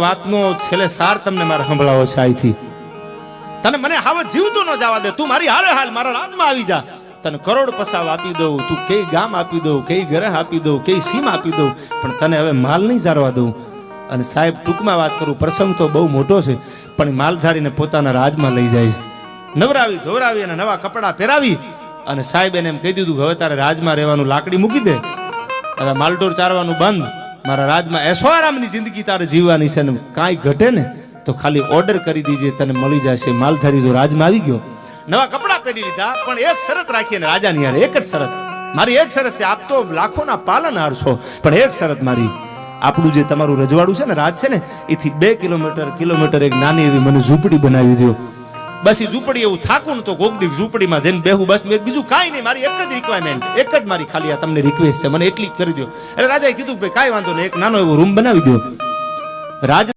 વાતનો છેલ્લે સાર તમને મારે સંભળાવો છે અહીંથી. તને મને હાવ જીવતો ન જવા દે. તું મારી હારે હાલ મારા રાજમાં આવી જા. તને કરોડ પસાવ આપી દઉં, તું કઈ ગામ આપી દઉં, કઈ ગ્રહ આપી દઉં, કઈ સીમ આપી દઉં, પણ તને હવે માલ નહીં સારવા દઉં. અને સાહેબ ટૂંકમાં વાત કરું, પ્રસંગ તો બહુ મોટો છે, પણ માલધારીને પોતાના રાજમાં લઈ જાય છે. નવરાવી ધોવરાવી અને નવા કપડાં પહેરાવી અને સાહેબ એને એમ કહી દીધું કે હવે તારે રાજમાં રહેવાનું લાકડી મૂકી દે, હવે માલઢોર ચારવાનું બંધ, મારા રાજમાં એશોઆરામની જિંદગી તારે જીવવાની છે. ને કાંઈ ઘટે ને તો ખાલી ઓર્ડર કરી દીજે, તને મળી જશે. માલધારી જો રાજમાં આવી ગયો, નવા કપડાં પહેરી લીધા, પણ એક શરત રાખીને રાજાની યાર, એક જ શરત મારી, એક શરત છે. આપ તો લાખોના પાલનહાર છો, પણ એક શરત મારી, આપણું જે તમારું રજવાડું છે ને, રાજ છે ને, એથી 2 કિલોમીટર એક નાની એવી મને ઝૂંપડી બનાવી દો. બસ એ ઝૂંપડી એવું થાકું ને તો કોક દી ઝૂંપડીમાં જઈને બેહું, બસ બીજું કાંઈ નહીં. મારી એક જ રિક્વાયરમેન્ટ, એક જ મારી ખાલી આ તમને રિક્વેસ્ટ છે, મને એટલી કરી દો. એટલે રાજાએ કીધું ભાઈ કાંઈ વાંધો નહીં, એક નાનો એવો રૂમ બનાવી દો. રાજ